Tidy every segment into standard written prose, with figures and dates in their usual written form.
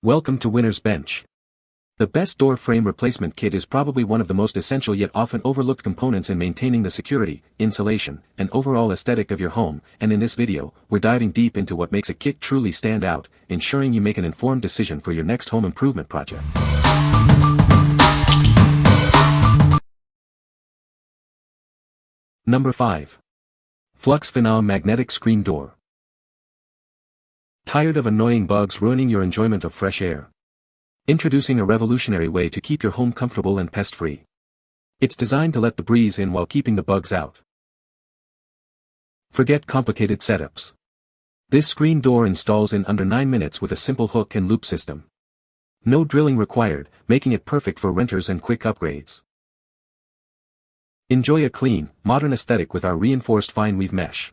Welcome to Winner's Bench. The best door frame replacement kit is probably one of the most essential yet often overlooked components in maintaining the security, insulation, and overall aesthetic of your home, and in this video, we're diving deep into what makes a kit truly stand out, ensuring you make an informed decision for your next home improvement project. Number 5. Flux Phenom Magnetic Screen Door. Tired of annoying bugs ruining your enjoyment of fresh air? Introducing a revolutionary way to keep your home comfortable and pest-free. It's designed to let the breeze in while keeping the bugs out. Forget complicated setups. This screen door installs in under 9 minutes with a simple hook and loop system. No drilling required, making it perfect for renters and quick upgrades. Enjoy a clean, modern aesthetic with our reinforced fine weave mesh.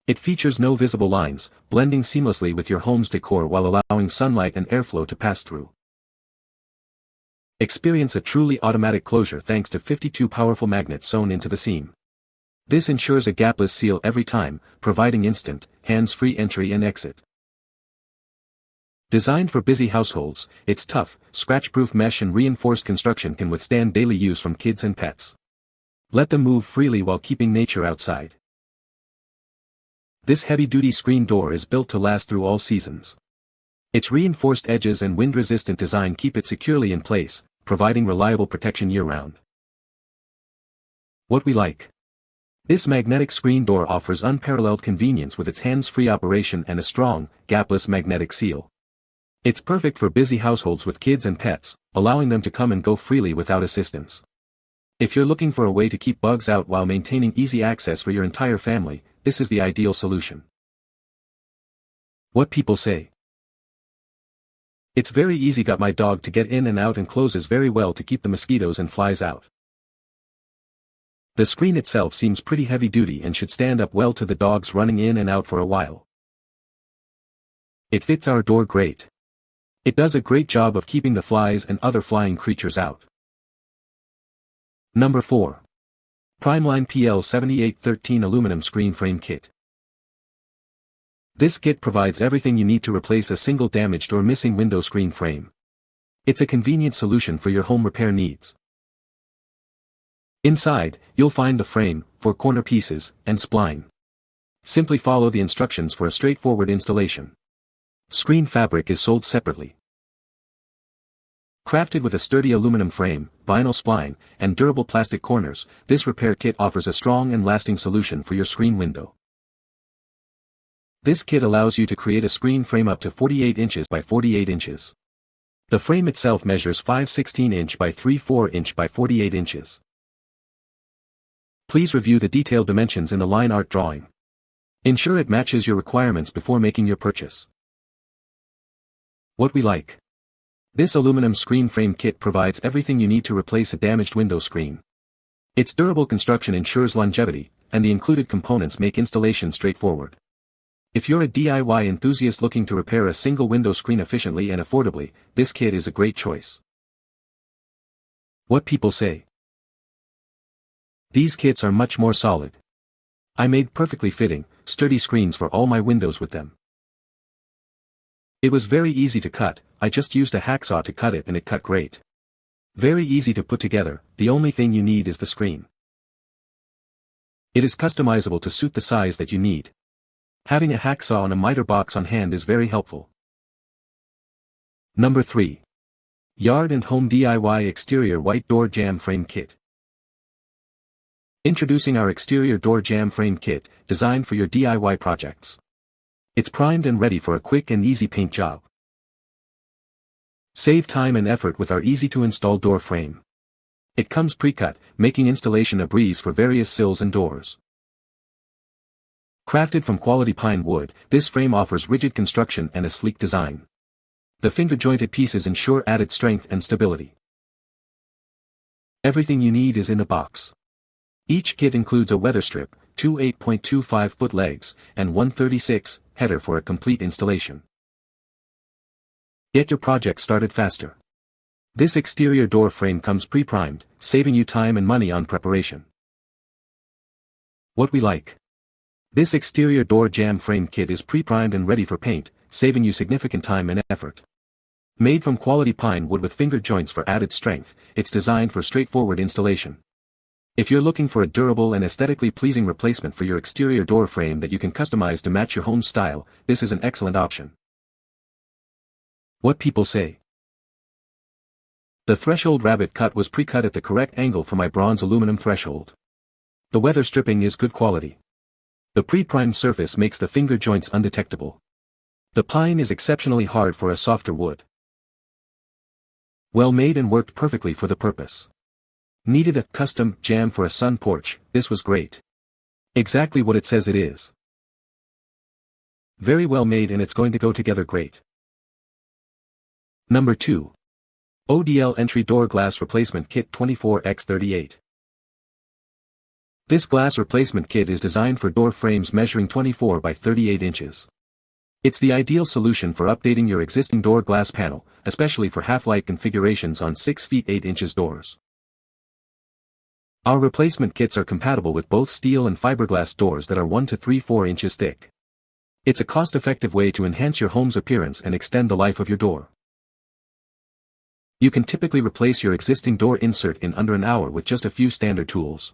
It features no visible lines, blending seamlessly with your home's decor while allowing sunlight and airflow to pass through. Experience a truly automatic closure thanks to 52 powerful magnets sewn into the seam. This ensures a gapless seal every time, providing instant, hands-free entry and exit. Designed for busy households, its tough, scratch-proof mesh and reinforced construction can withstand daily use from kids and pets. Let them move freely while keeping nature outside. This heavy-duty screen door is built to last through all seasons. Its reinforced edges and wind-resistant design keep it securely in place, providing reliable protection year-round. What we like. This magnetic screen door offers unparalleled convenience with its hands-free operation and a strong, gapless magnetic seal. It's perfect for busy households with kids and pets, allowing them to come and go freely without assistance. If you're looking for a way to keep bugs out while maintaining easy access for your entire family, this is the ideal solution. What people say. It's very easy, got my dog to get in and out and closes very well to keep the mosquitoes and flies out. The screen itself seems pretty heavy duty and should stand up well to the dogs running in and out for a while. It fits our door great. It does a great job of keeping the flies and other flying creatures out. Number 4. Primeline PL7813 Aluminum Screen Frame Kit. This kit provides everything you need to replace a single damaged or missing window screen frame. It's a convenient solution for your home repair needs. Inside, you'll find the frame, 4 corner pieces, and spline. Simply follow the instructions for a straightforward installation. Screen fabric is sold separately. Crafted with a sturdy aluminum frame, vinyl spline, and durable plastic corners, this repair kit offers a strong and lasting solution for your screen window. This kit allows you to create a screen frame up to 48 inches by 48 inches. The frame itself measures 5/16 inch by 3/4 inch by 48 inches. Please review the detailed dimensions in the line art drawing. Ensure it matches your requirements before making your purchase. What we like. This aluminum screen frame kit provides everything you need to replace a damaged window screen. Its durable construction ensures longevity, and the included components make installation straightforward. If you're a DIY enthusiast looking to repair a single window screen efficiently and affordably, this kit is a great choice. What people say. These kits are much more solid. I made perfectly fitting, sturdy screens for all my windows with them. It was very easy to cut, I just used a hacksaw to cut it and it cut great. Very easy to put together, the only thing you need is the screen. It is customizable to suit the size that you need. Having a hacksaw and a miter box on hand is very helpful. Number 3. Yard and Home DIY Exterior White Door Jamb Frame Kit. Introducing our exterior door jamb frame kit, designed for your DIY projects. It's primed and ready for a quick and easy paint job. Save time and effort with our easy-to-install door frame. It comes pre-cut, making installation a breeze for various sills and doors. Crafted from quality pine wood, this frame offers rigid construction and a sleek design. The finger-jointed pieces ensure added strength and stability. Everything you need is in the box. Each kit includes a weather strip, 2 8.25-foot legs, and 136 header for a complete installation. Get your project started faster. This exterior door frame comes pre-primed, saving you time and money on preparation. What we like. This exterior door jamb frame kit is pre-primed and ready for paint, saving you significant time and effort. Made from quality pine wood with fingered joints for added strength, it's designed for straightforward installation. If you're looking for a durable and aesthetically pleasing replacement for your exterior door frame that you can customize to match your home's style, this is an excellent option. What people say. The threshold rabbit cut was pre-cut at the correct angle for my bronze aluminum threshold. The weather stripping is good quality. The pre-primed surface makes the finger joints undetectable. The pine is exceptionally hard for a softer wood. Well made and worked perfectly for the purpose. Needed a custom jamb for a sun porch, this was great. Exactly what it says it is. Very well made and it's going to go together great. Number 2. ODL Entry Door Glass Replacement Kit 24x38. This glass replacement kit is designed for door frames measuring 24 by 38 inches. It's the ideal solution for updating your existing door glass panel, especially for half-light configurations on 6 feet 8 inches doors. Our replacement kits are compatible with both steel and fiberglass doors that are 1 to 3-4 inches thick. It's a cost-effective way to enhance your home's appearance and extend the life of your door. You can typically replace your existing door insert in under an hour with just a few standard tools.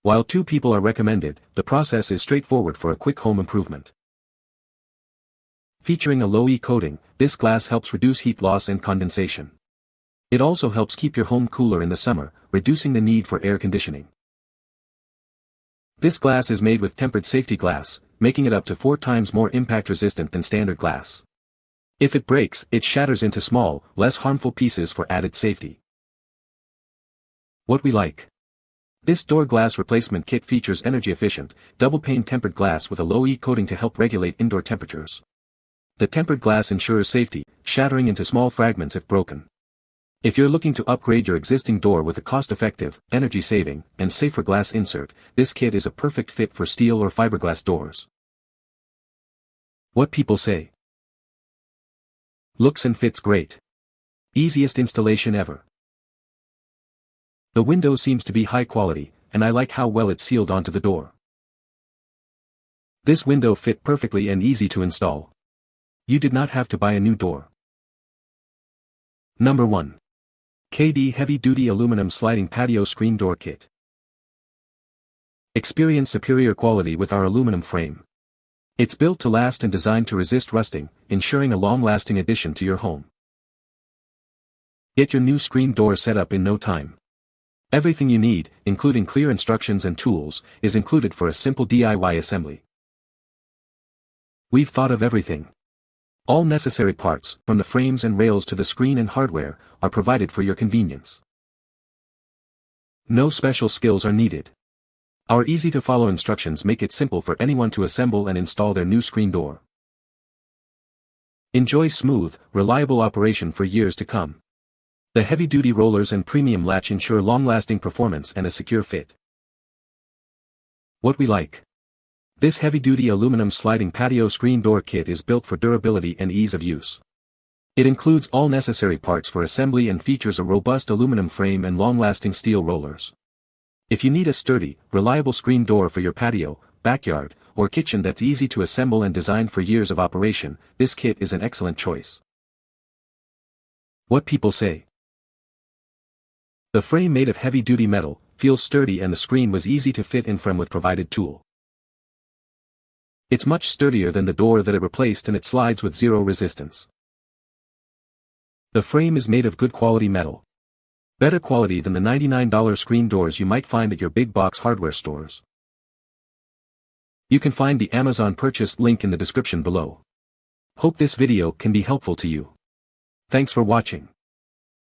While 2 people are recommended, the process is straightforward for a quick home improvement. Featuring a low-E coating, this glass helps reduce heat loss and condensation. It also helps keep your home cooler in the summer, reducing the need for air conditioning. This glass is made with tempered safety glass, making it up to 4 times more impact-resistant than standard glass. If it breaks, it shatters into small, less harmful pieces for added safety. What we like. This door glass replacement kit features energy-efficient, double-pane tempered glass with a low-E coating to help regulate indoor temperatures. The tempered glass ensures safety, shattering into small fragments if broken. If you're looking to upgrade your existing door with a cost-effective, energy-saving, and safer glass insert, this kit is a perfect fit for steel or fiberglass doors. What people say. Looks and fits great. Easiest installation ever. The window seems to be high quality, and I like how well it's sealed onto the door. This window fit perfectly and easy to install. You did not have to buy a new door. Number 1. KD Heavy Duty Aluminum Sliding Patio Screen Door Kit. Experience superior quality with our aluminum frame. It's built to last and designed to resist rusting, ensuring a long-lasting addition to your home. Get your new screen door set up in no time. Everything you need, including clear instructions and tools, is included for a simple DIY assembly. We've thought of everything. All necessary parts, from the frames and rails to the screen and hardware, are provided for your convenience. No special skills are needed. Our easy-to-follow instructions make it simple for anyone to assemble and install their new screen door. Enjoy smooth, reliable operation for years to come. The heavy-duty rollers and premium latch ensure long-lasting performance and a secure fit. What we like. This heavy-duty aluminum sliding patio screen door kit is built for durability and ease of use. It includes all necessary parts for assembly and features a robust aluminum frame and long-lasting steel rollers. If you need a sturdy, reliable screen door for your patio, backyard, or kitchen that's easy to assemble and designed for years of operation, this kit is an excellent choice. What people say. The frame made of heavy-duty metal, feels sturdy and the screen was easy to fit in frame with provided tool. It's much sturdier than the door that it replaced and it slides with zero resistance. The frame is made of good quality metal. Better quality than the $99 screen doors you might find at your big box hardware stores. You can find the Amazon purchase link in the description below. Hope this video can be helpful to you. Thanks for watching.